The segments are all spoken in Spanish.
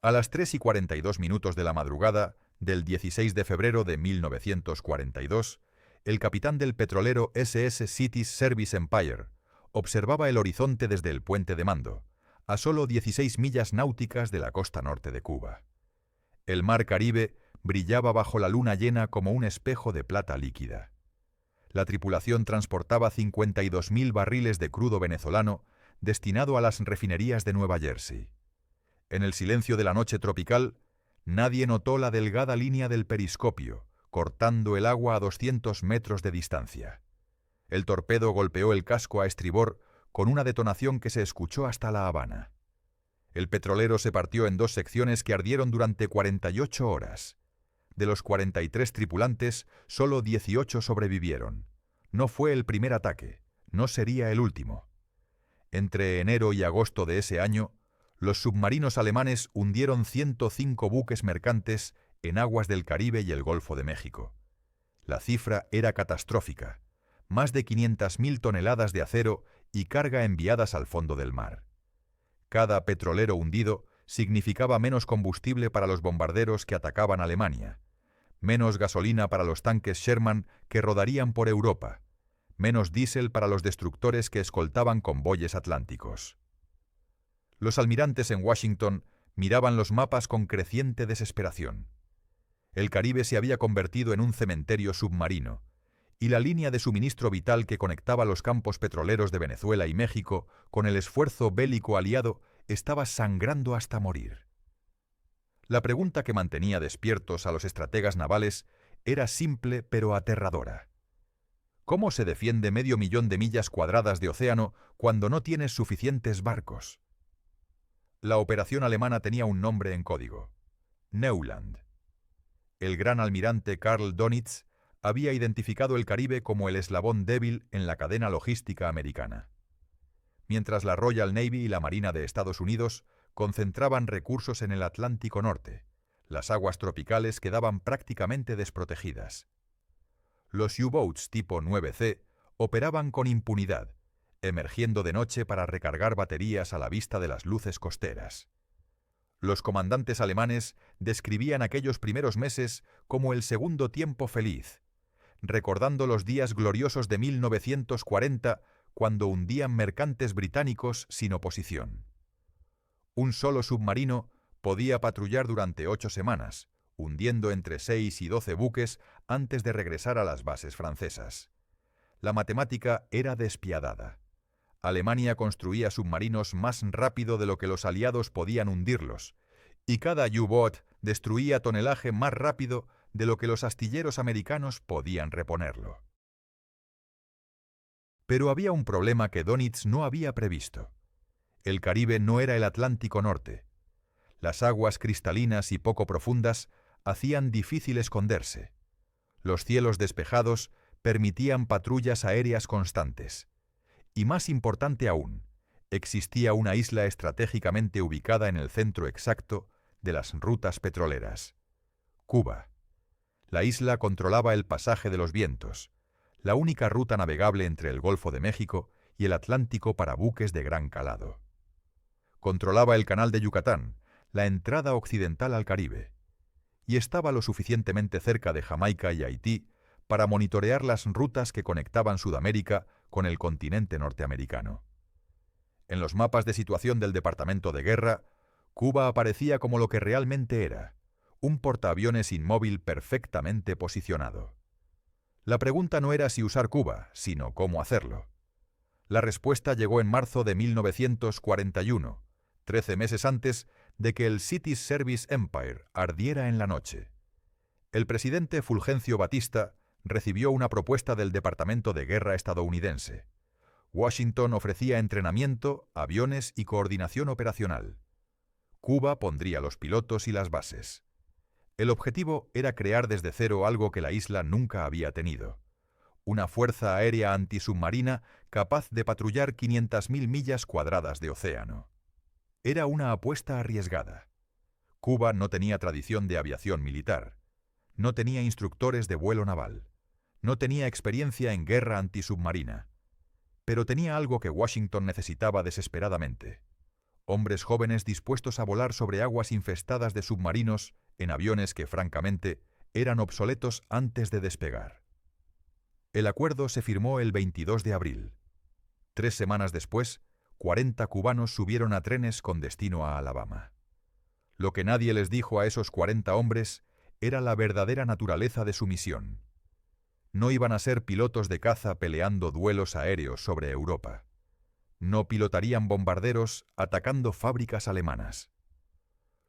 A las 3:42 de la madrugada del 16 de febrero de 1942, el capitán del petrolero SS Cities Service Empire observaba el horizonte desde el puente de mando, a solo 16 millas náuticas de la costa norte de Cuba. El mar Caribe brillaba bajo la luna llena como un espejo de plata líquida. La tripulación transportaba 52.000 barriles de crudo venezolano destinado a las refinerías de Nueva Jersey. En el silencio de la noche tropical, nadie notó la delgada línea del periscopio, cortando el agua a 200 metros de distancia. El torpedo golpeó el casco a estribor con una detonación que se escuchó hasta La Habana. El petrolero se partió en dos secciones que ardieron durante 48 horas. De los 43 tripulantes, solo 18 sobrevivieron. No fue el primer ataque, no sería el último. Entre enero y agosto de ese año, los submarinos alemanes hundieron 105 buques mercantes en aguas del Caribe y el Golfo de México. La cifra era catastrófica, más de 500.000 toneladas de acero y carga enviadas al fondo del mar. Cada petrolero hundido significaba menos combustible para los bombarderos que atacaban Alemania, menos gasolina para los tanques Sherman que rodarían por Europa, menos diésel para los destructores que escoltaban convoyes atlánticos. Los almirantes en Washington miraban los mapas con creciente desesperación. El Caribe se había convertido en un cementerio submarino, y la línea de suministro vital que conectaba los campos petroleros de Venezuela y México con el esfuerzo bélico aliado estaba sangrando hasta morir. La pregunta que mantenía despiertos a los estrategas navales era simple pero aterradora. ¿Cómo se defiende 500.000 de millas cuadradas de océano cuando no tienes suficientes barcos? La operación alemana tenía un nombre en código: Neuland. El gran almirante Karl Donitz había identificado el Caribe como el eslabón débil en la cadena logística americana. Mientras la Royal Navy y la Marina de Estados Unidos concentraban recursos en el Atlántico Norte, las aguas tropicales quedaban prácticamente desprotegidas. Los U-Boats tipo 9C operaban con impunidad, emergiendo de noche para recargar baterías a la vista de las luces costeras. Los comandantes alemanes describían aquellos primeros meses como el segundo tiempo feliz, recordando los días gloriosos de 1940 cuando hundían mercantes británicos sin oposición. Un solo submarino podía patrullar durante 8 semanas, hundiendo entre 6 y 12 buques antes de regresar a las bases francesas. La matemática era despiadada. Alemania construía submarinos más rápido de lo que los aliados podían hundirlos, y cada U-Boat destruía tonelaje más rápido de lo que los astilleros americanos podían reponerlo. Pero había un problema que Donitz no había previsto. El Caribe no era el Atlántico Norte. Las aguas cristalinas y poco profundas hacían difícil esconderse. Los cielos despejados permitían patrullas aéreas constantes. Y más importante aún, existía una isla estratégicamente ubicada en el centro exacto de las rutas petroleras: Cuba. La isla controlaba el pasaje de los vientos, la única ruta navegable entre el Golfo de México y el Atlántico para buques de gran calado. Controlaba el canal de Yucatán, la entrada occidental al Caribe, y estaba lo suficientemente cerca de Jamaica y Haití para monitorear las rutas que conectaban Sudamérica con el continente norteamericano. En los mapas de situación del Departamento de Guerra, Cuba aparecía como lo que realmente era: un portaaviones inmóvil perfectamente posicionado. La pregunta no era si usar Cuba, sino cómo hacerlo. La respuesta llegó en marzo de 1941, 13 meses antes de que el Cities Service Empire ardiera en la noche. El presidente Fulgencio Batista recibió una propuesta del Departamento de Guerra estadounidense. Washington ofrecía entrenamiento, aviones y coordinación operacional. Cuba pondría los pilotos y las bases. El objetivo era crear desde cero algo que la isla nunca había tenido: una fuerza aérea antisubmarina capaz de patrullar 500.000 millas cuadradas de océano. Era una apuesta arriesgada. Cuba no tenía tradición de aviación militar, no tenía instructores de vuelo naval, no tenía experiencia en guerra antisubmarina, pero tenía algo que Washington necesitaba desesperadamente: hombres jóvenes dispuestos a volar sobre aguas infestadas de submarinos en aviones que, francamente, eran obsoletos antes de despegar. El acuerdo se firmó el 22 de abril. 3 semanas después, 40 cubanos subieron a trenes con destino a Alabama. Lo que nadie les dijo a esos 40 hombres era la verdadera naturaleza de su misión. No iban a ser pilotos de caza peleando duelos aéreos sobre Europa. No pilotarían bombarderos atacando fábricas alemanas.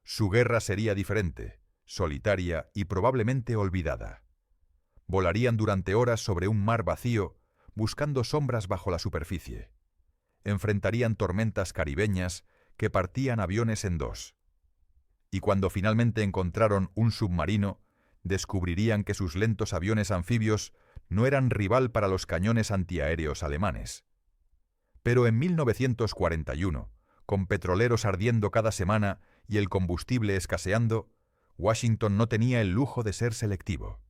Su guerra sería diferente, solitaria y probablemente olvidada. Volarían durante horas sobre un mar vacío, buscando sombras bajo la superficie. Enfrentarían tormentas caribeñas que partían aviones en dos. Y cuando finalmente encontraron un submarino, descubrirían que sus lentos aviones anfibios no eran rival para los cañones antiaéreos alemanes. Pero en 1941, con petroleros ardiendo cada semana y el combustible escaseando, Washington no tenía el lujo de ser selectivo.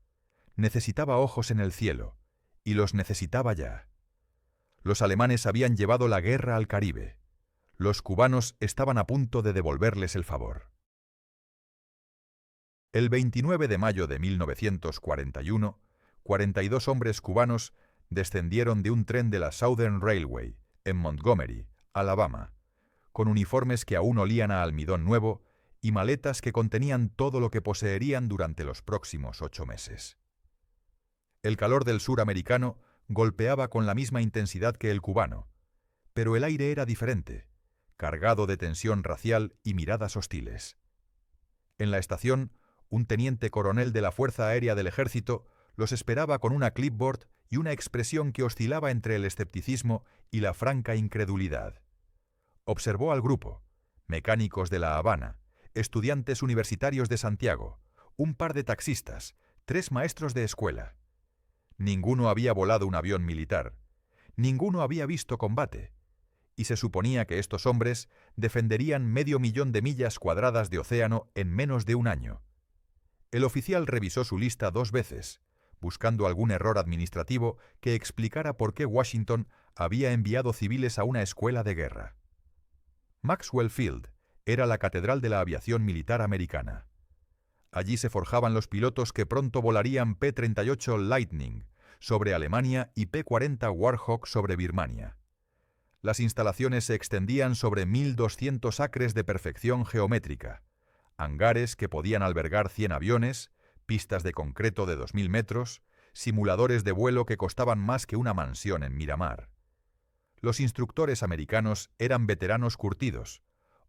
Necesitaba ojos en el cielo, y los necesitaba ya. Los alemanes habían llevado la guerra al Caribe. Los cubanos estaban a punto de devolverles el favor. El 29 de mayo de 1941, 42 hombres cubanos descendieron de un tren de la Southern Railway, en Montgomery, Alabama, con uniformes que aún olían a almidón nuevo y maletas que contenían todo lo que poseerían durante los próximos 8 meses. El calor del sur americano golpeaba con la misma intensidad que el cubano, pero el aire era diferente, cargado de tensión racial y miradas hostiles. En la estación, un teniente coronel de la Fuerza Aérea del Ejército los esperaba con una clipboard y una expresión que oscilaba entre el escepticismo y la franca incredulidad. Observó al grupo: mecánicos de La Habana, estudiantes universitarios de Santiago, un par de taxistas, 3 maestros de escuela. Ninguno había volado un avión militar, ninguno había visto combate, y se suponía que estos hombres defenderían 500.000 de millas cuadradas de océano en menos de un año. El oficial revisó su lista 2 veces, buscando algún error administrativo que explicara por qué Washington había enviado civiles a una escuela de guerra. Maxwell Field era la catedral de la aviación militar americana. Allí se forjaban los pilotos que pronto volarían P-38 Lightning sobre Alemania y P-40 Warhawk sobre Birmania. Las instalaciones se extendían sobre 1.200 acres de perfección geométrica, hangares que podían albergar 100 aviones, pistas de concreto de 2.000 metros, simuladores de vuelo que costaban más que una mansión en Miramar. Los instructores americanos eran veteranos curtidos,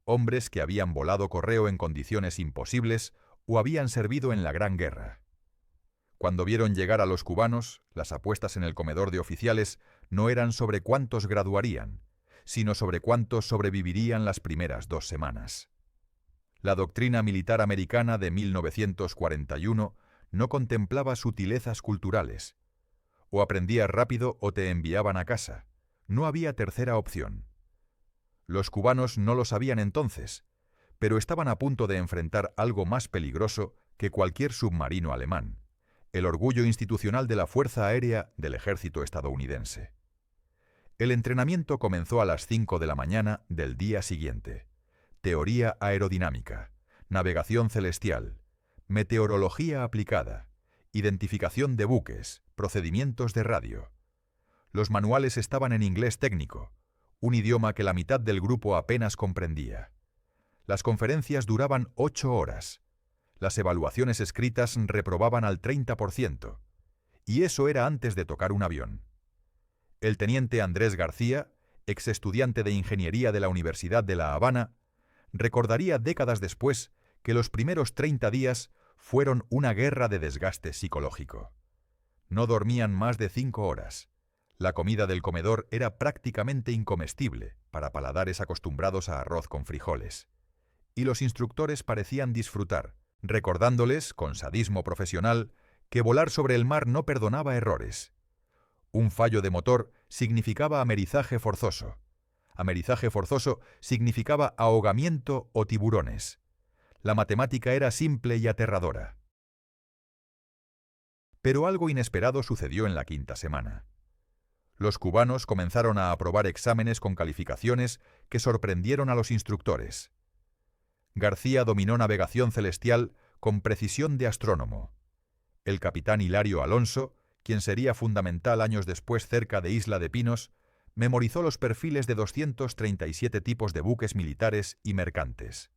hombres que habían volado correo en condiciones imposibles o habían servido en la Gran Guerra. Cuando vieron llegar a los cubanos, las apuestas en el comedor de oficiales no eran sobre cuántos graduarían, sino sobre cuántos sobrevivirían las primeras 2 semanas. La doctrina militar americana de 1941 no contemplaba sutilezas culturales. O aprendías rápido o te enviaban a casa. No había tercera opción. Los cubanos no lo sabían entonces, pero estaban a punto de enfrentar algo más peligroso que cualquier submarino alemán: el orgullo institucional de la Fuerza Aérea del Ejército estadounidense. El entrenamiento comenzó a las 5 de la mañana del día siguiente. Teoría aerodinámica, navegación celestial, meteorología aplicada, identificación de buques, procedimientos de radio. Los manuales estaban en inglés técnico, un idioma que la mitad del grupo apenas comprendía. Las conferencias duraban 8 horas. Las evaluaciones escritas reprobaban al 30%. Y eso era antes de tocar un avión. El teniente Andrés García, ex estudiante de ingeniería de la Universidad de La Habana, recordaría décadas después que los primeros 30 días fueron una guerra de desgaste psicológico. No dormían más de 5 horas. La comida del comedor era prácticamente incomestible para paladares acostumbrados a arroz con frijoles. Y los instructores parecían disfrutar, recordándoles, con sadismo profesional, que volar sobre el mar no perdonaba errores. Un fallo de motor significaba amerizaje forzoso. Amerizaje forzoso significaba ahogamiento o tiburones. La matemática era simple y aterradora. Pero algo inesperado sucedió en la 5ª semana. Los cubanos comenzaron a aprobar exámenes con calificaciones que sorprendieron a los instructores. García dominó navegación celestial con precisión de astrónomo. El capitán Hilario Alonso, quien sería fundamental años después cerca de Isla de Pinos, memorizó los perfiles de 237 tipos de buques militares y mercantes.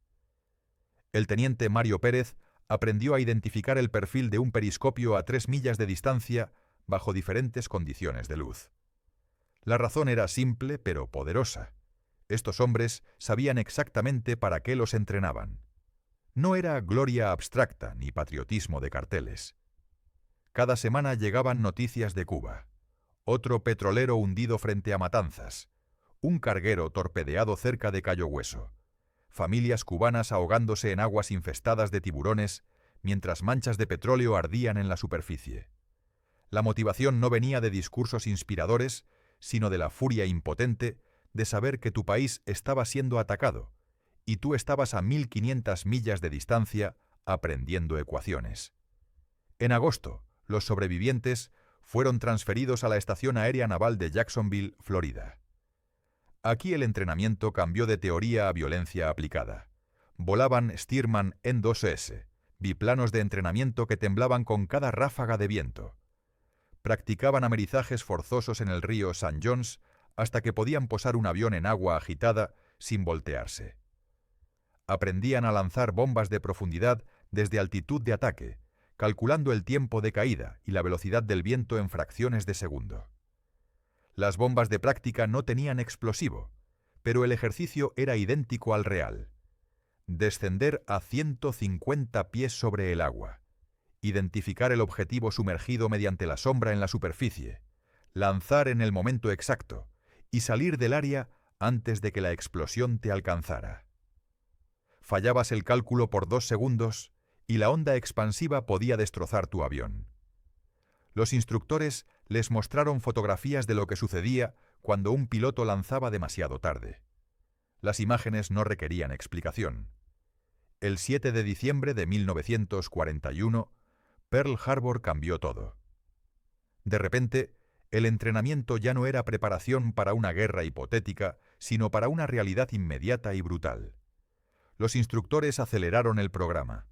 El teniente Mario Pérez aprendió a identificar el perfil de un periscopio a 3 millas de distancia bajo diferentes condiciones de luz. La razón era simple pero poderosa. Estos hombres sabían exactamente para qué los entrenaban. No era gloria abstracta ni patriotismo de carteles. Cada semana llegaban noticias de Cuba. Otro petrolero hundido frente a Matanzas. Un carguero torpedeado cerca de Cayo Hueso. Familias cubanas ahogándose en aguas infestadas de tiburones, mientras manchas de petróleo ardían en la superficie. La motivación no venía de discursos inspiradores, sino de la furia impotente de saber que tu país estaba siendo atacado, y tú estabas a 1500 millas de distancia aprendiendo ecuaciones. En agosto, los sobrevivientes fueron transferidos a la Estación Aérea Naval de Jacksonville, Florida. Aquí el entrenamiento cambió de teoría a violencia aplicada. Volaban Stearman N-2S, biplanos de entrenamiento que temblaban con cada ráfaga de viento. Practicaban amerizajes forzosos en el río St. John's hasta que podían posar un avión en agua agitada sin voltearse. Aprendían a lanzar bombas de profundidad desde altitud de ataque, calculando el tiempo de caída y la velocidad del viento en fracciones de segundo. Las bombas de práctica no tenían explosivo, pero el ejercicio era idéntico al real. Descender a 150 pies sobre el agua, identificar el objetivo sumergido mediante la sombra en la superficie, lanzar en el momento exacto y salir del área antes de que la explosión te alcanzara. Fallabas el cálculo por 2 segundos y la onda expansiva podía destrozar tu avión. Los instructores les mostraron fotografías de lo que sucedía cuando un piloto lanzaba demasiado tarde. Las imágenes no requerían explicación. El 7 de diciembre de 1941, Pearl Harbor cambió todo. De repente, el entrenamiento ya no era preparación para una guerra hipotética, sino para una realidad inmediata y brutal. Los instructores aceleraron el programa.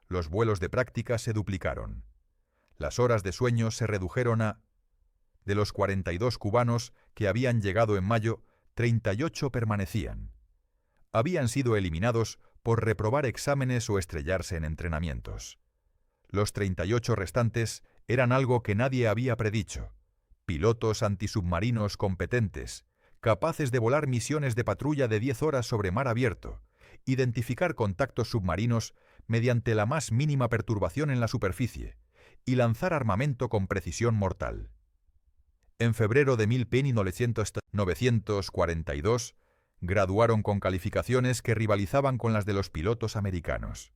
Los vuelos de práctica se duplicaron. Las horas de sueño se redujeron a... De los 42 cubanos que habían llegado en mayo, 38 permanecían. Habían sido eliminados por reprobar exámenes o estrellarse en entrenamientos. Los 38 restantes eran algo que nadie había predicho. Pilotos antisubmarinos competentes, capaces de volar misiones de patrulla de 10 horas sobre mar abierto, identificar contactos submarinos mediante la más mínima perturbación en la superficie y lanzar armamento con precisión mortal. En febrero de 1942, graduaron con calificaciones que rivalizaban con las de los pilotos americanos.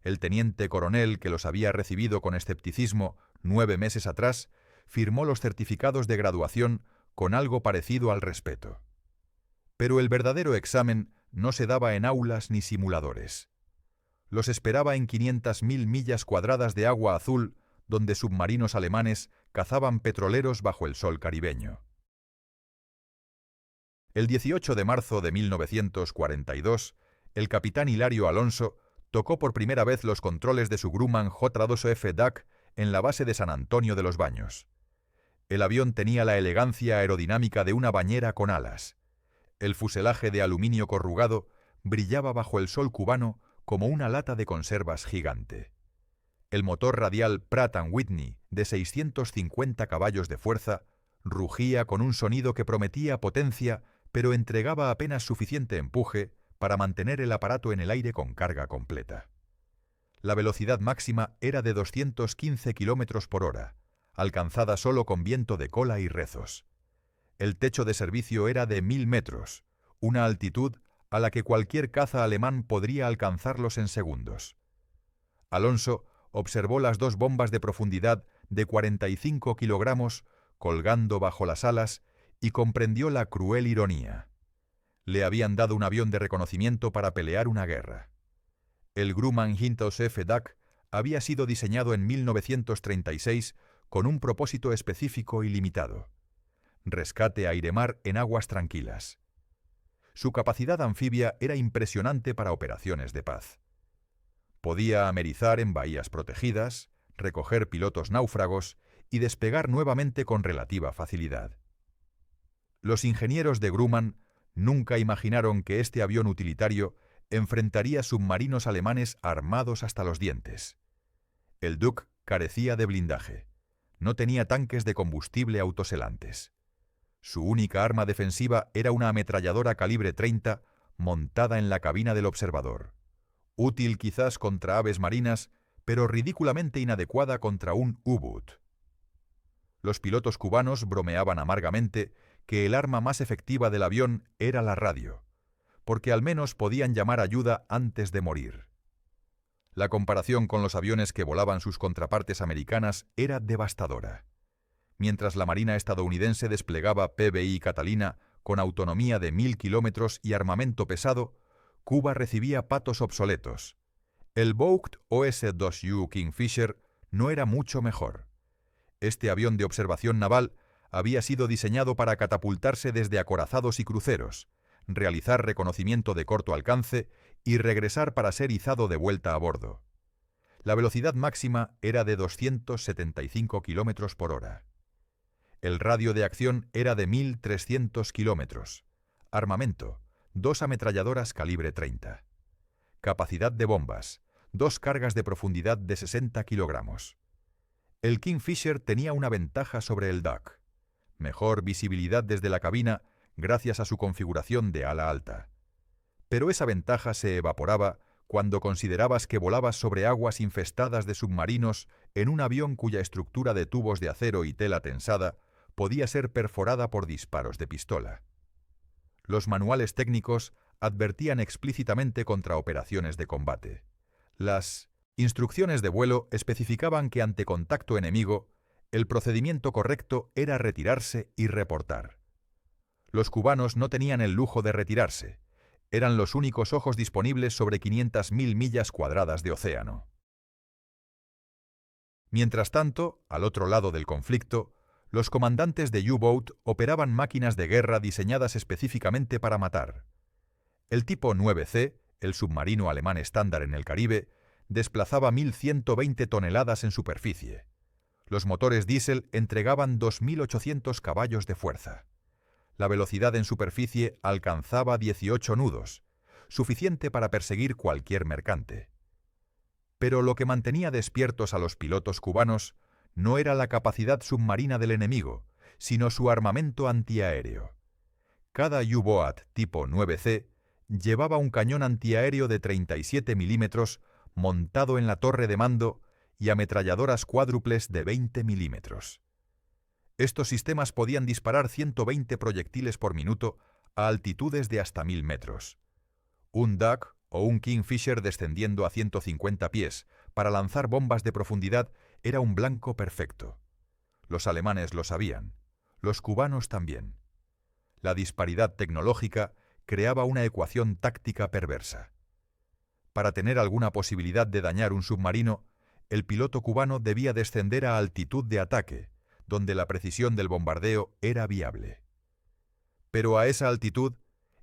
El teniente coronel que los había recibido con escepticismo 9 meses atrás firmó los certificados de graduación con algo parecido al respeto. Pero el verdadero examen no se daba en aulas ni simuladores. Los esperaba en 500.000 millas cuadradas de agua azul, donde submarinos alemanes cazaban petroleros bajo el sol caribeño. El 18 de marzo de 1942, el capitán Hilario Alonso tocó por primera vez los controles de su Grumman J-2F Duck en la base de San Antonio de los Baños. El avión tenía la elegancia aerodinámica de una bañera con alas. El fuselaje de aluminio corrugado brillaba bajo el sol cubano como una lata de conservas gigante. El motor radial Pratt & Whitney, de 650 caballos de fuerza, rugía con un sonido que prometía potencia, pero entregaba apenas suficiente empuje para mantener el aparato en el aire con carga completa. La velocidad máxima era de 215 km por hora, alcanzada solo con viento de cola y rezos. El techo de servicio era de 1000 metros, una altitud a la que cualquier caza alemán podría alcanzarlos en segundos. Alonso observó las 2 bombas de profundidad de 45 kilogramos colgando bajo las alas y comprendió la cruel ironía. Le habían dado un avión de reconocimiento para pelear una guerra. El Grumman J-2F Duck había sido diseñado en 1936 con un propósito específico y limitado: rescate aire-mar en aguas tranquilas. Su capacidad anfibia era impresionante para operaciones de paz. Podía amerizar en bahías protegidas, recoger pilotos náufragos y despegar nuevamente con relativa facilidad. Los ingenieros de Grumman nunca imaginaron que este avión utilitario enfrentaría submarinos alemanes armados hasta los dientes. El Duck carecía de blindaje. No tenía tanques de combustible autoselantes. Su única arma defensiva era una ametralladora calibre 30 montada en la cabina del observador. Útil quizás contra aves marinas, pero ridículamente inadecuada contra un U-boot. Los pilotos cubanos bromeaban amargamente que el arma más efectiva del avión era la radio, porque al menos podían llamar ayuda antes de morir. La comparación con los aviones que volaban sus contrapartes americanas era devastadora. Mientras la Marina estadounidense desplegaba PBI Catalina con autonomía de 1000 kilómetros y armamento pesado, Cuba recibía patos obsoletos. El Vought OS-2U Kingfisher no era mucho mejor. Este avión de observación naval había sido diseñado para catapultarse desde acorazados y cruceros, realizar reconocimiento de corto alcance y regresar para ser izado de vuelta a bordo. La velocidad máxima era de 275 km por hora. El radio de acción era de 1300 kilómetros. Armamento: 2 ametralladoras calibre 30. Capacidad de bombas: 2 cargas de profundidad de 60 kilogramos. El Kingfisher tenía una ventaja sobre el Duck: mejor visibilidad desde la cabina gracias a su configuración de ala alta. Pero esa ventaja se evaporaba cuando considerabas que volabas sobre aguas infestadas de submarinos en un avión cuya estructura de tubos de acero y tela tensada podía ser perforada por disparos de pistola. Los manuales técnicos advertían explícitamente contra operaciones de combate. Las instrucciones de vuelo especificaban que ante contacto enemigo, el procedimiento correcto era retirarse y reportar. Los cubanos no tenían el lujo de retirarse. Eran los únicos ojos disponibles sobre 500.000 millas cuadradas de océano. Mientras tanto, al otro lado del conflicto, los comandantes de U-Boat operaban máquinas de guerra diseñadas específicamente para matar. El tipo 9C, el submarino alemán estándar en el Caribe, desplazaba 1.120 toneladas en superficie. Los motores diésel entregaban 2.800 caballos de fuerza. La velocidad en superficie alcanzaba 18 nudos, suficiente para perseguir cualquier mercante. Pero lo que mantenía despiertos a los pilotos cubanos no era la capacidad submarina del enemigo, sino su armamento antiaéreo. Cada U-Boat tipo 9C llevaba un cañón antiaéreo de 37 milímetros montado en la torre de mando y ametralladoras cuádruples de 20 milímetros. Estos sistemas podían disparar 120 proyectiles por minuto a altitudes de hasta 1000 metros. Un Duck o un Kingfisher descendiendo a 150 pies para lanzar bombas de profundidad era un blanco perfecto. Los alemanes lo sabían, los cubanos también. La disparidad tecnológica creaba una ecuación táctica perversa. Para tener alguna posibilidad de dañar un submarino, el piloto cubano debía descender a altitud de ataque, donde la precisión del bombardeo era viable. Pero a esa altitud,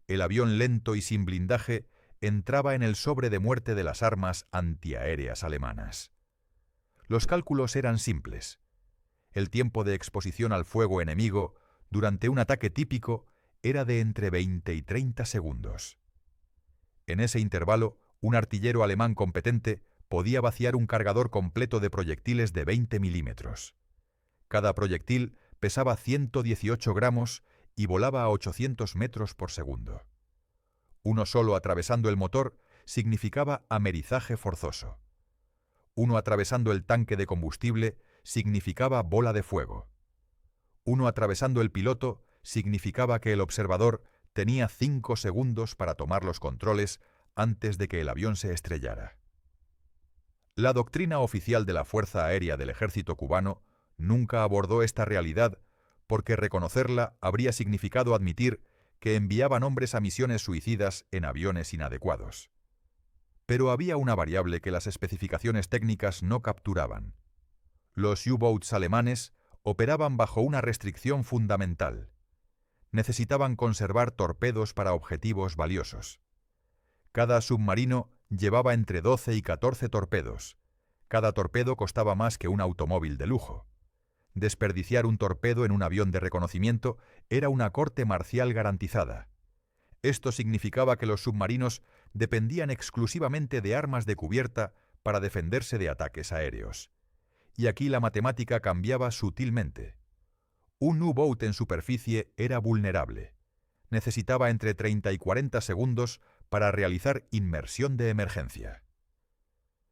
el avión lento y sin blindaje entraba en el sobre de muerte de las armas antiaéreas alemanas. Los cálculos eran simples. El tiempo de exposición al fuego enemigo durante un ataque típico era de entre 20 y 30 segundos. En ese intervalo, un artillero alemán competente podía vaciar un cargador completo de proyectiles de 20 milímetros. Cada proyectil pesaba 118 gramos y volaba a 800 metros por segundo. Uno solo atravesando el motor significaba amerizaje forzoso. Uno atravesando el tanque de combustible significaba bola de fuego. Uno atravesando el piloto significaba que el observador tenía 5 segundos para tomar los controles antes de que el avión se estrellara. La doctrina oficial de la Fuerza Aérea del Ejército cubano nunca abordó esta realidad porque reconocerla habría significado admitir que enviaban hombres a misiones suicidas en aviones inadecuados. Pero había una variable que las especificaciones técnicas no capturaban. Los U-Boats alemanes operaban bajo una restricción fundamental: necesitaban conservar torpedos para objetivos valiosos. Cada submarino llevaba entre 12 y 14 torpedos. Cada torpedo costaba más que un automóvil de lujo. Desperdiciar un torpedo en un avión de reconocimiento era una corte marcial garantizada. Esto significaba que los submarinos dependían exclusivamente de armas de cubierta para defenderse de ataques aéreos. Y aquí la matemática cambiaba sutilmente. Un U-boat en superficie era vulnerable. Necesitaba entre 30 y 40 segundos para realizar inmersión de emergencia.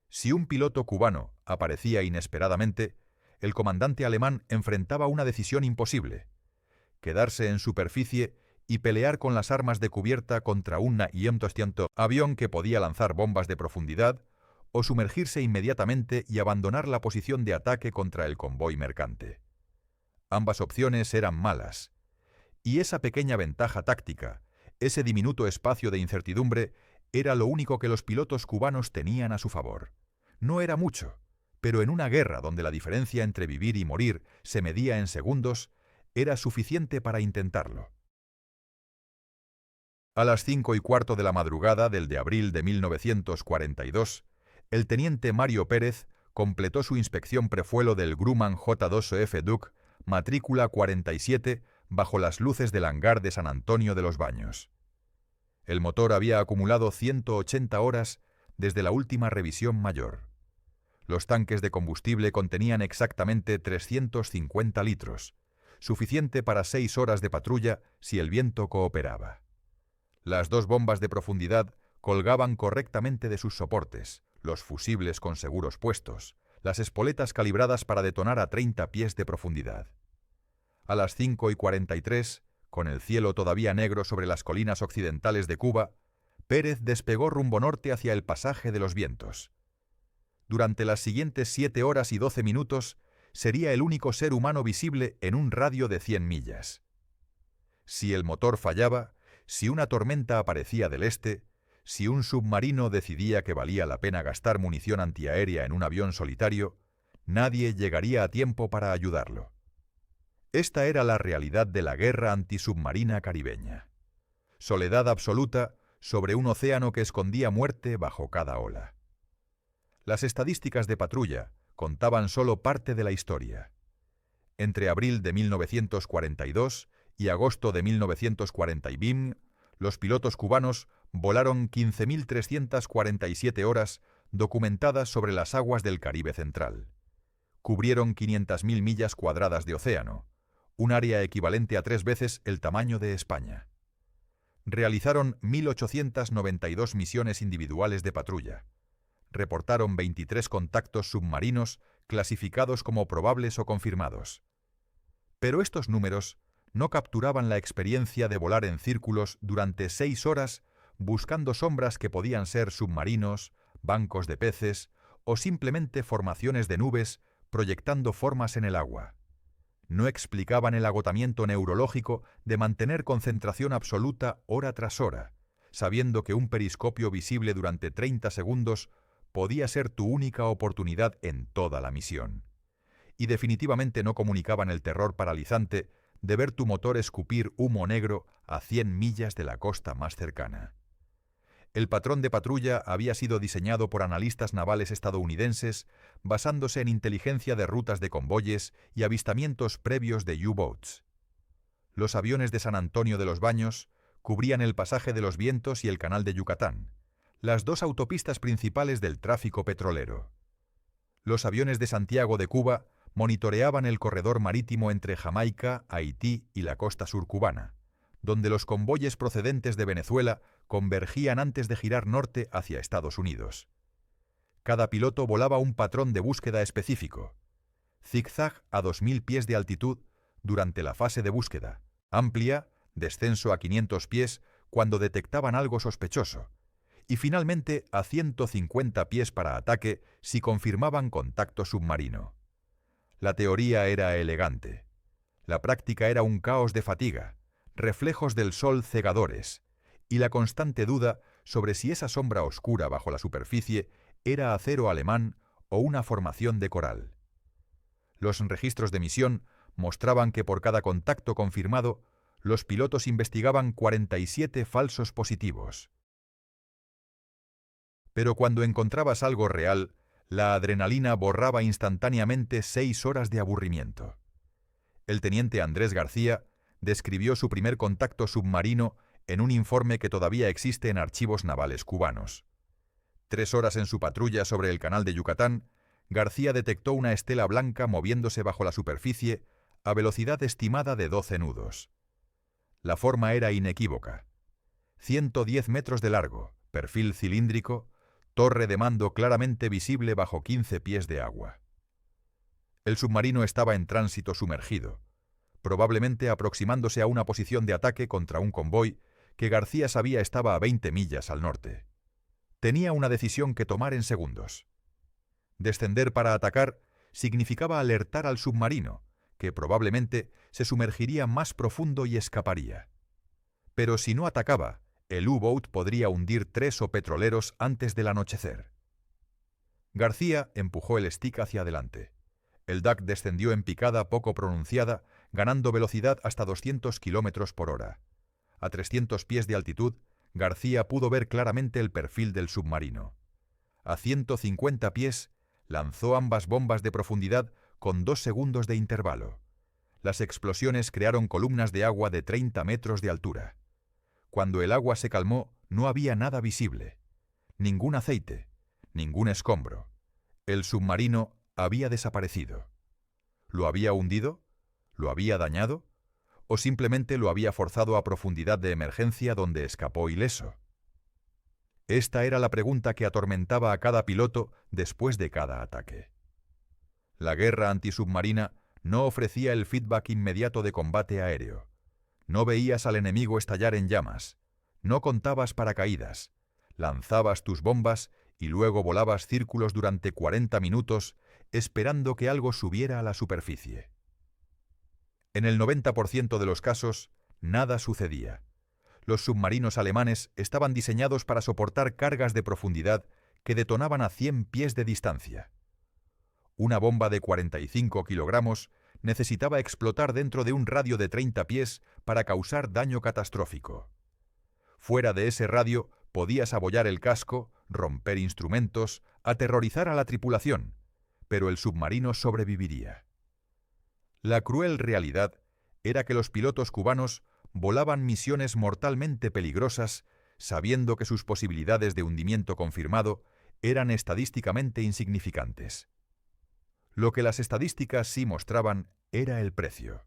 Si un piloto cubano aparecía inesperadamente, el comandante alemán enfrentaba una decisión imposible: quedarse en superficie y pelear con las armas de cubierta contra un avión que podía lanzar bombas de profundidad, o sumergirse inmediatamente y abandonar la posición de ataque contra el convoy mercante. Ambas opciones eran malas, y esa pequeña ventaja táctica, ese diminuto espacio de incertidumbre, era lo único que los pilotos cubanos tenían a su favor. No era mucho, pero en una guerra donde la diferencia entre vivir y morir se medía en segundos, era suficiente para intentarlo. A las 5:15 de la madrugada del de abril de 1942, el teniente Mario Pérez completó su inspección prefuelo del Grumman J2F Duke, matrícula 47, bajo las luces del hangar de San Antonio de los Baños. El motor había acumulado 180 horas desde la última revisión mayor. Los tanques de combustible contenían exactamente 350 litros, suficiente para 6 horas de patrulla si el viento cooperaba. Las dos bombas de profundidad colgaban correctamente de sus soportes, los fusibles con seguros puestos, las espoletas calibradas para detonar a 30 pies de profundidad. A las 5:43, con el cielo todavía negro sobre las colinas occidentales de Cuba, Pérez despegó rumbo norte hacia el pasaje de los vientos. Durante las siguientes 7 horas y 12 minutos, sería el único ser humano visible en un radio de 100 millas. Si el motor fallaba, si una tormenta aparecía del este, si un submarino decidía que valía la pena gastar munición antiaérea en un avión solitario, nadie llegaría a tiempo para ayudarlo. Esta era la realidad de la guerra antisubmarina caribeña. Soledad absoluta sobre un océano que escondía muerte bajo cada ola. Las estadísticas de patrulla contaban solo parte de la historia. Entre abril de 1942 y agosto de 1940, los pilotos cubanos volaron 15.347 horas documentadas sobre las aguas del Caribe central. Cubrieron 500.000 millas cuadradas de océano, un área equivalente a 3 veces el tamaño de España. Realizaron 1.892 misiones individuales de patrulla. Reportaron 23 contactos submarinos clasificados como probables o confirmados. Pero estos números no capturaban la experiencia de volar en círculos durante 6 horas buscando sombras que podían ser submarinos, bancos de peces o simplemente formaciones de nubes proyectando formas en el agua. No explicaban el agotamiento neurológico de mantener concentración absoluta hora tras hora, sabiendo que un periscopio visible durante 30 segundos podía ser tu única oportunidad en toda la misión. Y definitivamente no comunicaban el terror paralizante de ver tu motor escupir humo negro a 100 millas de la costa más cercana. El patrón de patrulla había sido diseñado por analistas navales estadounidenses basándose en inteligencia de rutas de convoyes y avistamientos previos de U-boats. Los aviones de San Antonio de los Baños cubrían el pasaje de los vientos y el canal de Yucatán, las dos autopistas principales del tráfico petrolero. Los aviones de Santiago de Cuba monitoreaban el corredor marítimo entre Jamaica, Haití y la costa sur cubana, donde los convoyes procedentes de Venezuela convergían antes de girar norte hacia Estados Unidos. Cada piloto volaba un patrón de búsqueda específico: zigzag a 2.000 pies de altitud durante la fase de búsqueda, amplia, descenso a 500 pies cuando detectaban algo sospechoso, y finalmente a 150 pies para ataque si confirmaban contacto submarino. La teoría era elegante. La práctica era un caos de fatiga, reflejos del sol cegadores, y la constante duda sobre si esa sombra oscura bajo la superficie era acero alemán o una formación de coral. Los registros de misión mostraban que por cada contacto confirmado, los pilotos investigaban 47 falsos positivos. Pero cuando encontrabas algo real, la adrenalina borraba instantáneamente 6 horas de aburrimiento. El teniente Andrés García describió su primer contacto submarino en un informe que todavía existe en archivos navales cubanos. 3 horas en su patrulla sobre el canal de Yucatán, García detectó una estela blanca moviéndose bajo la superficie a velocidad estimada de 12 nudos. La forma era inequívoca. 110 metros de largo, perfil cilíndrico, torre de mando claramente visible bajo 15 pies de agua. El submarino estaba en tránsito sumergido, probablemente aproximándose a una posición de ataque contra un convoy que García sabía estaba a 20 millas al norte. Tenía una decisión que tomar en segundos. Descender para atacar significaba alertar al submarino, que probablemente se sumergiría más profundo y escaparía. Pero si no atacaba, el U-Boat podría hundir 3 o petroleros antes del anochecer. García empujó el stick hacia adelante. El DAC descendió en picada poco pronunciada, ganando velocidad hasta 200 km por hora. A 300 pies de altitud, García pudo ver claramente el perfil del submarino. A 150 pies, lanzó ambas bombas de profundidad con 2 segundos de intervalo. Las explosiones crearon columnas de agua de 30 metros de altura. Cuando el agua se calmó, no había nada visible. Ningún aceite, ningún escombro. El submarino había desaparecido. ¿Lo había hundido? ¿Lo había dañado? ¿O simplemente lo había forzado a profundidad de emergencia donde escapó ileso? Esta era la pregunta que atormentaba a cada piloto después de cada ataque. La guerra antisubmarina no ofrecía el feedback inmediato de combate aéreo. No veías al enemigo estallar en llamas. No contabas paracaídas. Lanzabas tus bombas y luego volabas círculos durante 40 minutos esperando que algo subiera a la superficie. En el 90% de los casos, nada sucedía. Los submarinos alemanes estaban diseñados para soportar cargas de profundidad que detonaban a 100 pies de distancia. Una bomba de 45 kilogramos necesitaba explotar dentro de un radio de 30 pies para causar daño catastrófico. Fuera de ese radio podías abollar el casco, romper instrumentos, aterrorizar a la tripulación, pero el submarino sobreviviría. La cruel realidad era que los pilotos cubanos volaban misiones mortalmente peligrosas sabiendo que sus posibilidades de hundimiento confirmado eran estadísticamente insignificantes. Lo que las estadísticas sí mostraban era el precio.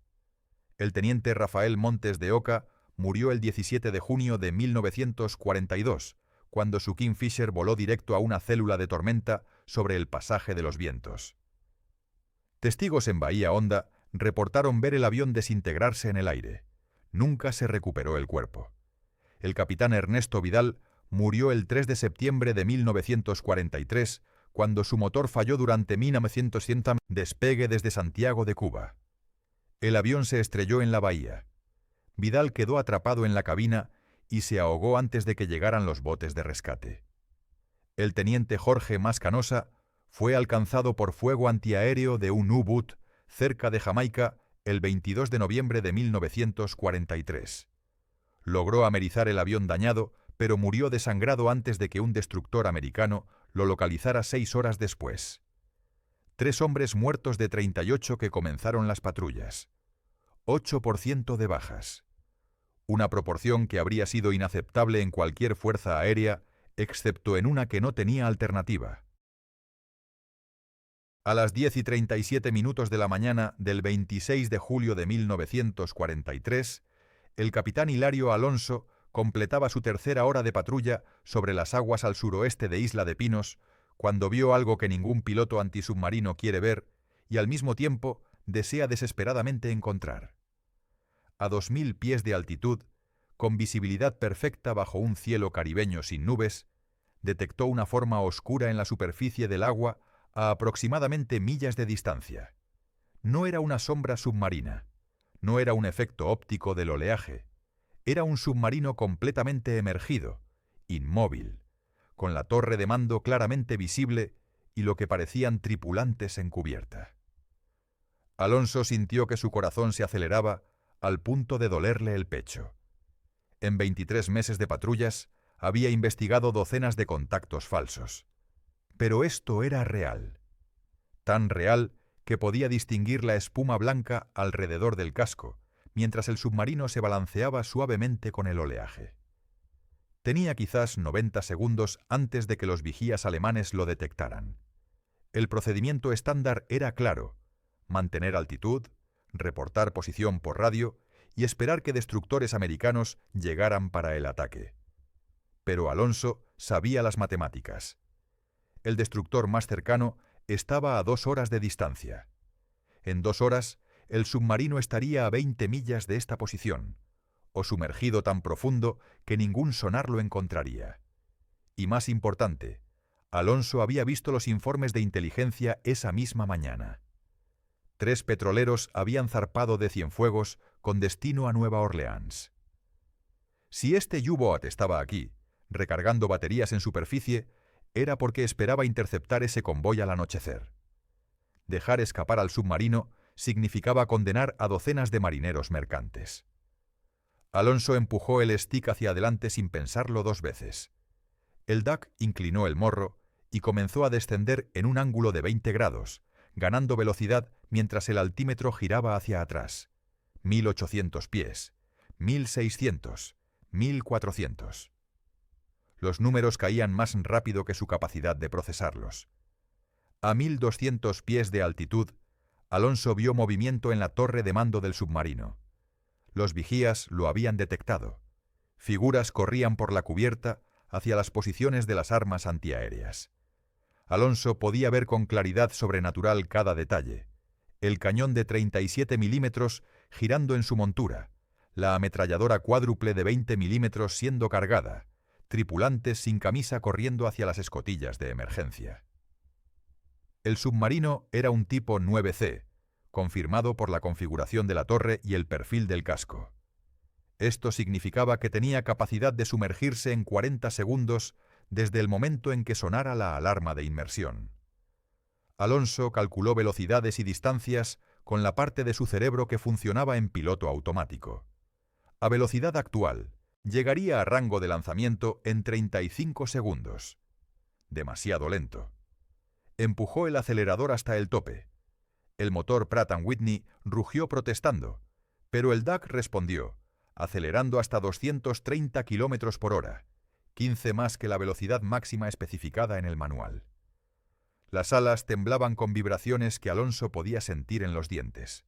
El teniente Rafael Montes de Oca murió el 17 de junio de 1942, cuando su Kingfisher voló directo a una célula de tormenta sobre el pasaje de los vientos. Testigos en Bahía Honda reportaron ver el avión desintegrarse en el aire. Nunca se recuperó el cuerpo. El capitán Ernesto Vidal murió el 3 de septiembre de 1943, cuando su motor falló durante 1900 despegue desde Santiago de Cuba. El avión se estrelló en la bahía. Vidal quedó atrapado en la cabina y se ahogó antes de que llegaran los botes de rescate. El teniente Jorge Mascanosa fue alcanzado por fuego antiaéreo de un U-Boot cerca de Jamaica el 22 de noviembre de 1943. Logró amerizar el avión dañado, pero murió desangrado antes de que un destructor americano lo localizara 6 horas después. 3 hombres muertos de 38 que comenzaron las patrullas. 8% de bajas. Una proporción que habría sido inaceptable en cualquier fuerza aérea, excepto en una que no tenía alternativa. A las 10:37 de la mañana del 26 de julio de 1943, el capitán Hilario Alonso completaba su tercera hora de patrulla sobre las aguas al suroeste de Isla de Pinos, cuando vio algo que ningún piloto antisubmarino quiere ver y al mismo tiempo desea desesperadamente encontrar. A 2000 pies de altitud, con visibilidad perfecta bajo un cielo caribeño sin nubes, detectó una forma oscura en la superficie del agua a aproximadamente millas de distancia. No era una sombra submarina, no era un efecto óptico del oleaje, era un submarino completamente emergido, inmóvil, con la torre de mando claramente visible y lo que parecían tripulantes en cubierta. Alonso sintió que su corazón se aceleraba al punto de dolerle el pecho. En 23 meses de patrullas, había investigado docenas de contactos falsos. Pero esto era real. Tan real que podía distinguir la espuma blanca alrededor del casco, mientras el submarino se balanceaba suavemente con el oleaje. Tenía quizás 90 segundos antes de que los vigías alemanes lo detectaran. El procedimiento estándar era claro: mantener altitud, reportar posición por radio y esperar que destructores americanos llegaran para el ataque. Pero Alonso sabía las matemáticas. El destructor más cercano estaba a 2 horas de distancia. En 2 horas, el submarino estaría a 20 millas de esta posición, o sumergido tan profundo que ningún sonar lo encontraría. Y más importante, Alonso había visto los informes de inteligencia esa misma mañana. 3 petroleros habían zarpado de Cienfuegos con destino a Nueva Orleans. Si este U-Boat estaba aquí, recargando baterías en superficie, era porque esperaba interceptar ese convoy al anochecer. Dejar escapar al submarino significaba condenar a docenas de marineros mercantes. Alonso empujó el stick hacia adelante sin pensarlo 2 veces. El Duck inclinó el morro y comenzó a descender en un ángulo de 20 grados, ganando velocidad mientras el altímetro giraba hacia atrás. 1800 pies, 1600, 1400. Los números caían más rápido que su capacidad de procesarlos. A 1200 pies de altitud, Alonso vio movimiento en la torre de mando del submarino. Los vigías lo habían detectado. Figuras corrían por la cubierta hacia las posiciones de las armas antiaéreas. Alonso podía ver con claridad sobrenatural cada detalle: el cañón de 37 milímetros girando en su montura, la ametralladora cuádruple de 20 milímetros siendo cargada, tripulantes sin camisa corriendo hacia las escotillas de emergencia. El submarino era un tipo 9C, confirmado por la configuración de la torre y el perfil del casco. Esto significaba que tenía capacidad de sumergirse en 40 segundos desde el momento en que sonara la alarma de inmersión. Alonso calculó velocidades y distancias con la parte de su cerebro que funcionaba en piloto automático. A velocidad actual, llegaría a rango de lanzamiento en 35 segundos. Demasiado lento. Empujó el acelerador hasta el tope. El motor Pratt & Whitney rugió protestando, pero el Duck respondió, acelerando hasta 230 km por hora, 15 más que la velocidad máxima especificada en el manual. Las alas temblaban con vibraciones que Alonso podía sentir en los dientes.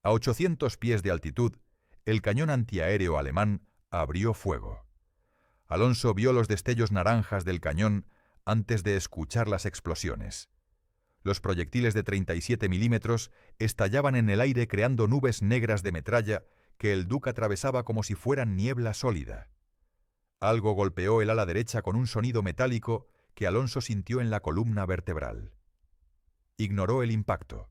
A 800 pies de altitud, el cañón antiaéreo alemán abrió fuego. Alonso vio los destellos naranjas del cañón antes de escuchar las explosiones. Los proyectiles de 37 milímetros estallaban en el aire creando nubes negras de metralla que el Duck atravesaba como si fueran niebla sólida. Algo golpeó el ala derecha con un sonido metálico que Alonso sintió en la columna vertebral. Ignoró el impacto.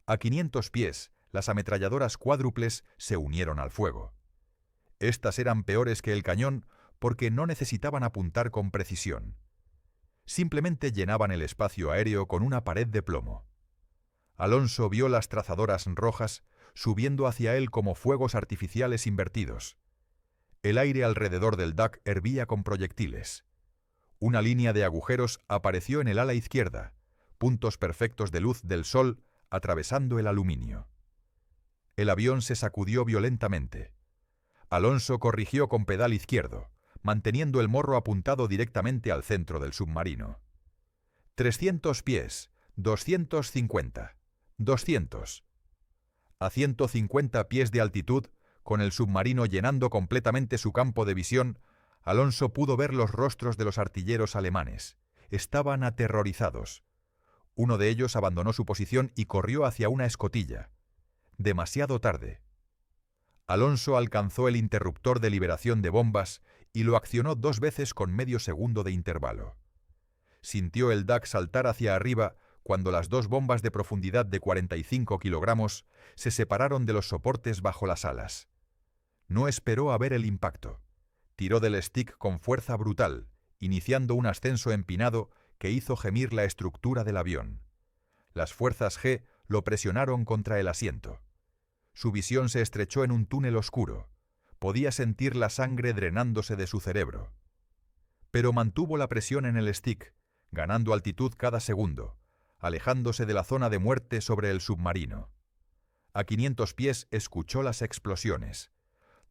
A 500 pies, las ametralladoras cuádruples se unieron al fuego. Estas eran peores que el cañón porque no necesitaban apuntar con precisión. Simplemente llenaban el espacio aéreo con una pared de plomo. Alonso vio las trazadoras rojas subiendo hacia él como fuegos artificiales invertidos. El aire alrededor del Duck hervía con proyectiles. Una línea de agujeros apareció en el ala izquierda, puntos perfectos de luz del sol atravesando el aluminio. El avión se sacudió violentamente. Alonso corrigió con pedal izquierdo, manteniendo el morro apuntado directamente al centro del submarino. 300 pies, 250, 200. A 150 pies de altitud, con el submarino llenando completamente su campo de visión, Alonso pudo ver los rostros de los artilleros alemanes. Estaban aterrorizados. Uno de ellos abandonó su posición y corrió hacia una escotilla. Demasiado tarde. Alonso alcanzó el interruptor de liberación de bombas y lo accionó 2 veces con medio segundo de intervalo. Sintió el Duck saltar hacia arriba cuando las 2 bombas de profundidad de 45 kilogramos se separaron de los soportes bajo las alas. No esperó a ver el impacto. Tiró del stick con fuerza brutal, iniciando un ascenso empinado que hizo gemir la estructura del avión. Las fuerzas G lo presionaron contra el asiento. Su visión se estrechó en un túnel oscuro. Podía sentir la sangre drenándose de su cerebro. Pero mantuvo la presión en el stick, ganando altitud cada segundo, alejándose de la zona de muerte sobre el submarino. A 500 pies escuchó las explosiones.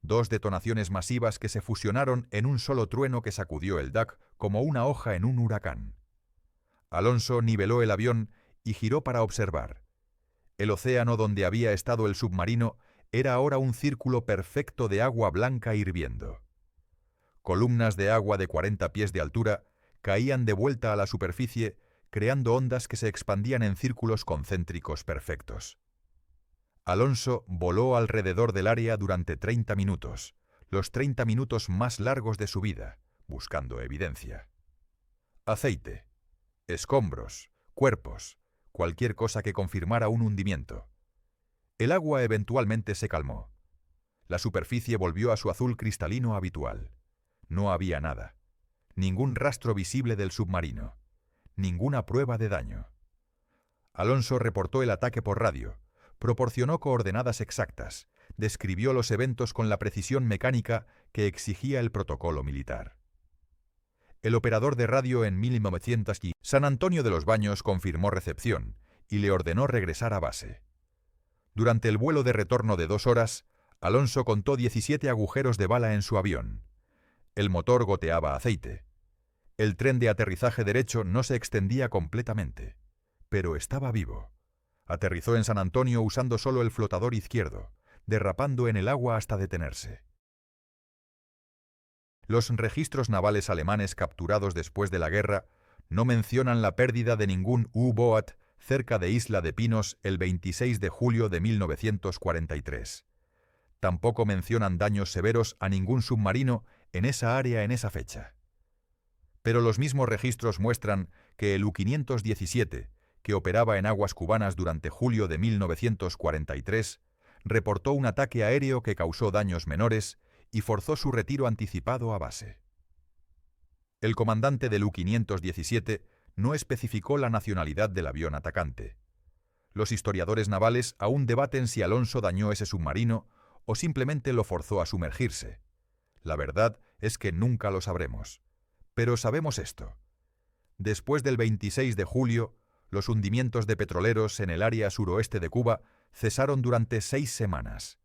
2 detonaciones masivas que se fusionaron en un solo trueno que sacudió el DAC como una hoja en un huracán. Alonso niveló el avión y giró para observar. El océano donde había estado el submarino era ahora un círculo perfecto de agua blanca hirviendo. Columnas de agua de 40 pies de altura caían de vuelta a la superficie, creando ondas que se expandían en círculos concéntricos perfectos. Alonso voló alrededor del área durante 30 minutos, los 30 minutos más largos de su vida, buscando evidencia. Aceite, escombros, cuerpos, cualquier cosa que confirmara un hundimiento. El agua eventualmente se calmó. La superficie volvió a su azul cristalino habitual. No había nada. Ningún rastro visible del submarino. Ninguna prueba de daño. Alonso reportó el ataque por radio. Proporcionó coordenadas exactas, describió los eventos con la precisión mecánica que exigía el protocolo militar. El operador de radio en 1900 y San Antonio de los Baños confirmó recepción y le ordenó regresar a base. Durante el vuelo de retorno de 2 horas, Alonso contó 17 agujeros de bala en su avión. El motor goteaba aceite. El tren de aterrizaje derecho no se extendía completamente, pero estaba vivo. Aterrizó en San Antonio usando solo el flotador izquierdo, derrapando en el agua hasta detenerse. Los registros navales alemanes capturados después de la guerra no mencionan la pérdida de ningún U-Boat cerca de Isla de Pinos el 26 de julio de 1943. Tampoco mencionan daños severos a ningún submarino en esa área en esa fecha. Pero los mismos registros muestran que el U-517, que operaba en aguas cubanas durante julio de 1943, reportó un ataque aéreo que causó daños menores y forzó su retiro anticipado a base. El comandante del U-517 no especificó la nacionalidad del avión atacante. Los historiadores navales aún debaten si Alonso dañó ese submarino o simplemente lo forzó a sumergirse. La verdad es que nunca lo sabremos. Pero sabemos esto. Después del 26 de julio, los hundimientos de petroleros en el área suroeste de Cuba cesaron durante 6 semanas.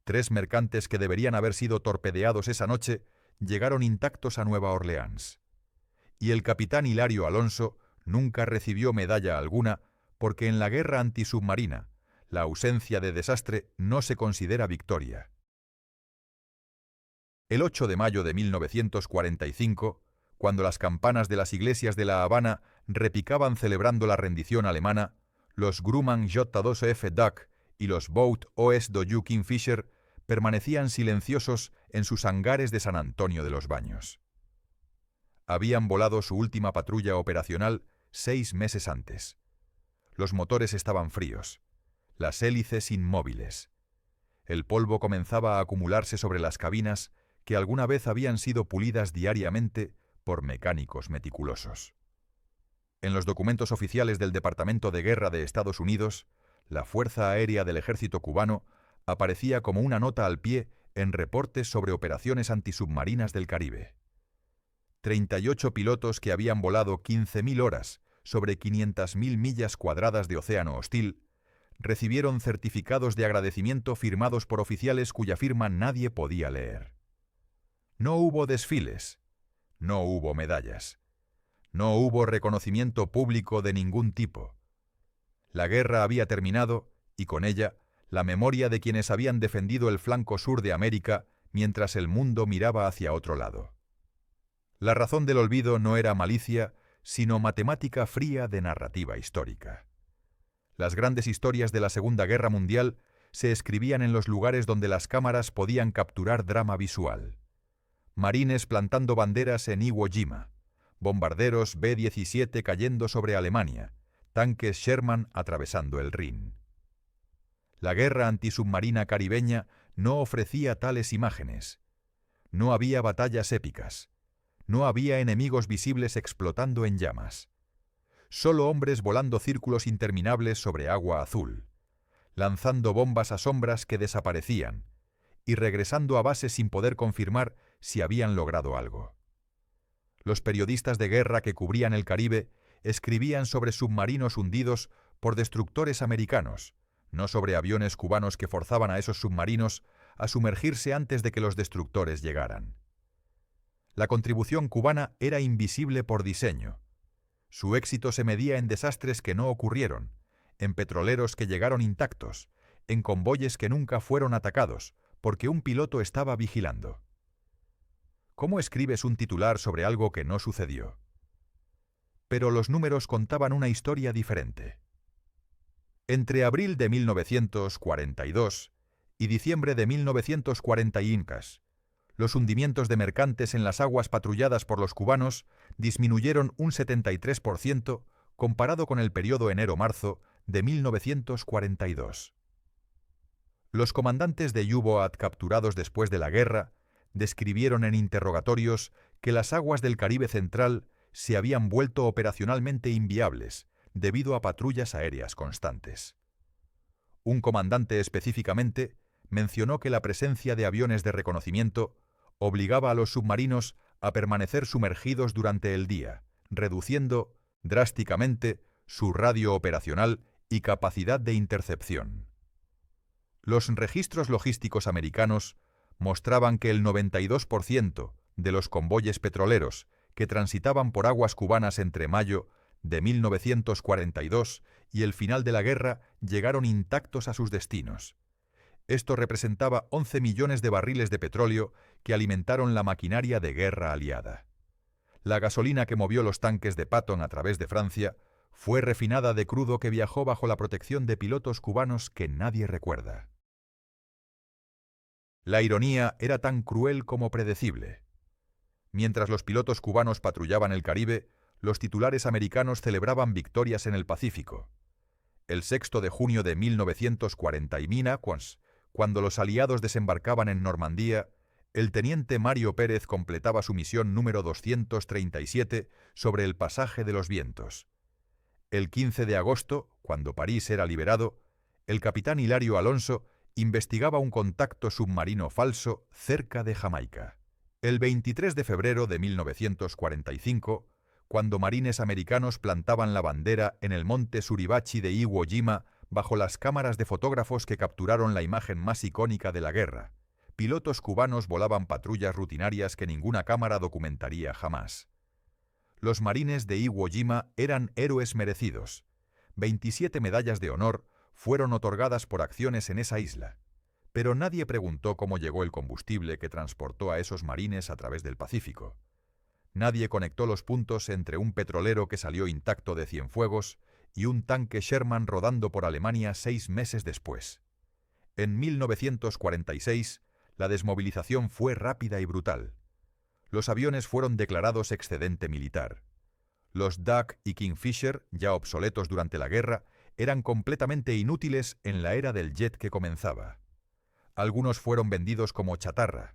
3 mercantes que deberían haber sido torpedeados esa noche llegaron intactos a Nueva Orleans. Y el capitán Hilario Alonso nunca recibió medalla alguna porque en la guerra antisubmarina la ausencia de desastre no se considera victoria. El 8 de mayo de 1945, cuando las campanas de las iglesias de La Habana repicaban celebrando la rendición alemana, los Grumman J-2F Duck y los Boat OS-2U Kingfisher permanecían silenciosos en sus hangares de San Antonio de los Baños. Habían volado su última patrulla operacional 6 meses antes. Los motores estaban fríos, las hélices inmóviles. El polvo comenzaba a acumularse sobre las cabinas que alguna vez habían sido pulidas diariamente por mecánicos meticulosos. En los documentos oficiales del Departamento de Guerra de Estados Unidos, la Fuerza Aérea del Ejército Cubano aparecía como una nota al pie en reportes sobre operaciones antisubmarinas del Caribe. 38 pilotos que habían volado 15.000 horas sobre 500.000 millas cuadradas de océano hostil recibieron certificados de agradecimiento firmados por oficiales cuya firma nadie podía leer. No hubo desfiles, no hubo medallas, no hubo reconocimiento público de ningún tipo. La guerra había terminado y con ella la memoria de quienes habían defendido el flanco sur de América mientras el mundo miraba hacia otro lado. La razón del olvido no era malicia, sino matemática fría de narrativa histórica. Las grandes historias de la Segunda Guerra Mundial se escribían en los lugares donde las cámaras podían capturar drama visual. Marines plantando banderas en Iwo Jima, bombarderos B-17 cayendo sobre Alemania, tanques Sherman atravesando el Rin. La guerra antisubmarina caribeña no ofrecía tales imágenes. No había batallas épicas. No había enemigos visibles explotando en llamas. Solo hombres volando círculos interminables sobre agua azul. lanzando bombas a sombras que desaparecían y regresando a base sin poder confirmar si habían logrado algo. Los periodistas de guerra que cubrían el Caribe escribían sobre submarinos hundidos por destructores americanos, no sobre aviones cubanos que forzaban a esos submarinos a sumergirse antes de que los destructores llegaran. La contribución cubana era invisible por diseño. Su éxito se medía en desastres que no ocurrieron, en petroleros que llegaron intactos, en convoyes que nunca fueron atacados, porque un piloto estaba vigilando. ¿Cómo escribes un titular sobre algo que no sucedió? Pero los números contaban una historia diferente. Entre abril de 1942 y diciembre de 1941, los hundimientos de mercantes en las aguas patrulladas por los cubanos disminuyeron un 73% comparado con el periodo enero-marzo de 1942. Los comandantes de U-Boat capturados después de la guerra describieron en interrogatorios que las aguas del Caribe central se habían vuelto operacionalmente inviables debido a patrullas aéreas constantes. Un comandante específicamente mencionó que la presencia de aviones de reconocimiento obligaba a los submarinos a permanecer sumergidos durante el día, reduciendo drásticamente su radio operacional y capacidad de intercepción. Los registros logísticos americanos mostraban que el 92% de los convoyes petroleros que transitaban por aguas cubanas entre mayo de 1942 y el final de la guerra llegaron intactos a sus destinos. Esto representaba 11 millones de barriles de petróleo que alimentaron la maquinaria de guerra aliada. La gasolina que movió los tanques de Patton a través de Francia fue refinada de crudo que viajó bajo la protección de pilotos cubanos que nadie recuerda. La ironía era tan cruel como predecible. Mientras los pilotos cubanos patrullaban el Caribe, los titulares americanos celebraban victorias en el Pacífico. El 6 de junio de 1940 y cuando los aliados desembarcaban en Normandía, el teniente Mario Pérez completaba su misión número 237 sobre el pasaje de los vientos. El 15 de agosto, cuando París era liberado, el capitán Hilario Alonso investigaba un contacto submarino falso cerca de Jamaica. El 23 de febrero de 1945, cuando marines americanos plantaban la bandera en el monte Suribachi de Iwo Jima bajo las cámaras de fotógrafos que capturaron la imagen más icónica de la guerra, pilotos cubanos volaban patrullas rutinarias que ninguna cámara documentaría jamás. Los marines de Iwo Jima eran héroes merecidos. 27 medallas de honor fueron otorgadas por acciones en esa isla, pero nadie preguntó cómo llegó el combustible que transportó a esos marines a través del Pacífico. Nadie conectó los puntos entre un petrolero que salió intacto de Cienfuegos y un tanque Sherman rodando por Alemania 6 meses después. En 1946, la desmovilización fue rápida y brutal. Los aviones fueron declarados excedente militar. Los Duck y Kingfisher, ya obsoletos durante la guerra, eran completamente inútiles en la era del jet que comenzaba. Algunos fueron vendidos como chatarra.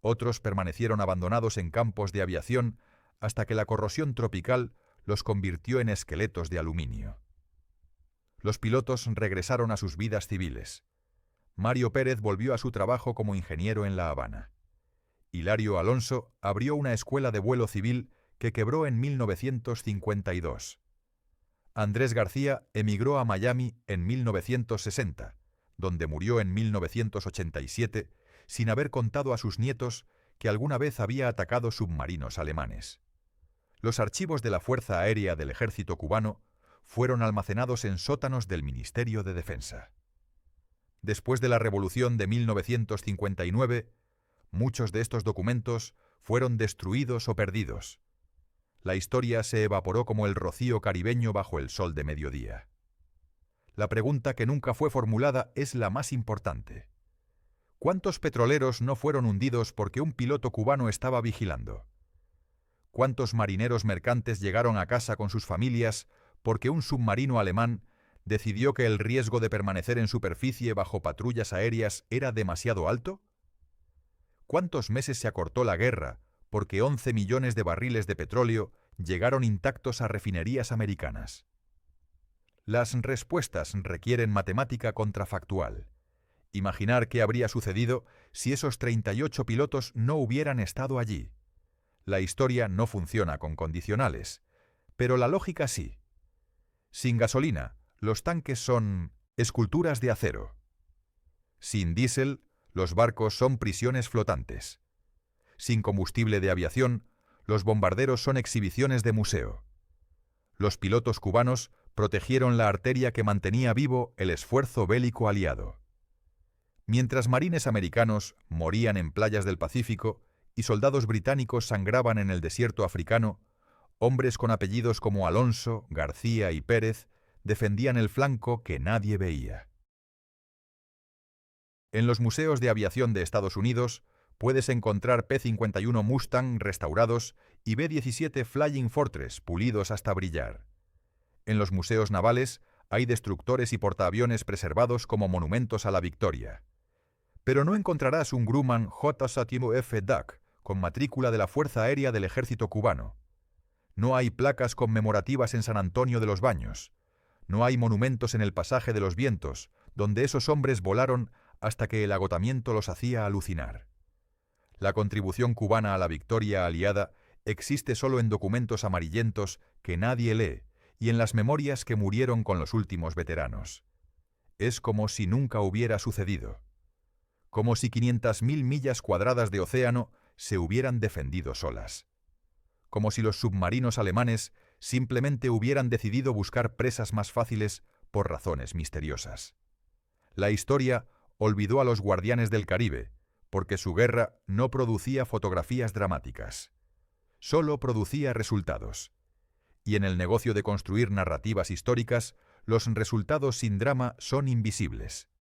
Otros permanecieron abandonados en campos de aviación hasta que la corrosión tropical los convirtió en esqueletos de aluminio. Los pilotos regresaron a sus vidas civiles. Mario Pérez volvió a su trabajo como ingeniero en La Habana. Hilario Alonso abrió una escuela de vuelo civil que quebró en 1952. Andrés García emigró a Miami en 1960, donde murió en 1987, sin haber contado a sus nietos que alguna vez había atacado submarinos alemanes. Los archivos de la Fuerza Aérea del Ejército cubano fueron almacenados en sótanos del Ministerio de Defensa. Después de la Revolución de 1959, muchos de estos documentos fueron destruidos o perdidos. La historia se evaporó como el rocío caribeño bajo el sol de mediodía. La pregunta que nunca fue formulada es la más importante. ¿Cuántos petroleros no fueron hundidos porque un piloto cubano estaba vigilando? ¿Cuántos marineros mercantes llegaron a casa con sus familias porque un submarino alemán decidió que el riesgo de permanecer en superficie bajo patrullas aéreas era demasiado alto? ¿Cuántos meses se acortó la guerra porque 11 millones de barriles de petróleo llegaron intactos a refinerías americanas? Las respuestas requieren matemática contrafactual. Imaginar qué habría sucedido si esos 38 pilotos no hubieran estado allí. La historia no funciona con condicionales, pero la lógica sí. Sin gasolina, los tanques son esculturas de acero. Sin diésel, los barcos son prisiones flotantes. Sin combustible de aviación, los bombarderos son exhibiciones de museo. Los pilotos cubanos protegieron la arteria que mantenía vivo el esfuerzo bélico aliado. Mientras marines americanos morían en playas del Pacífico y soldados británicos sangraban en el desierto africano, hombres con apellidos como Alonso, García y Pérez defendían el flanco que nadie veía. En los museos de aviación de Estados Unidos puedes encontrar P-51 Mustang restaurados y B-17 Flying Fortress pulidos hasta brillar. En los museos navales hay destructores y portaaviones preservados como monumentos a la victoria. Pero no encontrarás un Grumman J-75F Duck con matrícula de la Fuerza Aérea del Ejército Cubano. No hay placas conmemorativas en San Antonio de los Baños. No hay monumentos en el Pasaje de los Vientos, donde esos hombres volaron hasta que el agotamiento los hacía alucinar. La contribución cubana a la victoria aliada existe solo en documentos amarillentos que nadie lee y en las memorias que murieron con los últimos veteranos. Es como si nunca hubiera sucedido. Como si 500.000 millas cuadradas de océano se hubieran defendido solas. Como si los submarinos alemanes simplemente hubieran decidido buscar presas más fáciles por razones misteriosas. La historia olvidó a los guardianes del Caribe, porque su guerra no producía fotografías dramáticas. Solo producía resultados. Y en el negocio de construir narrativas históricas, los resultados sin drama son invisibles.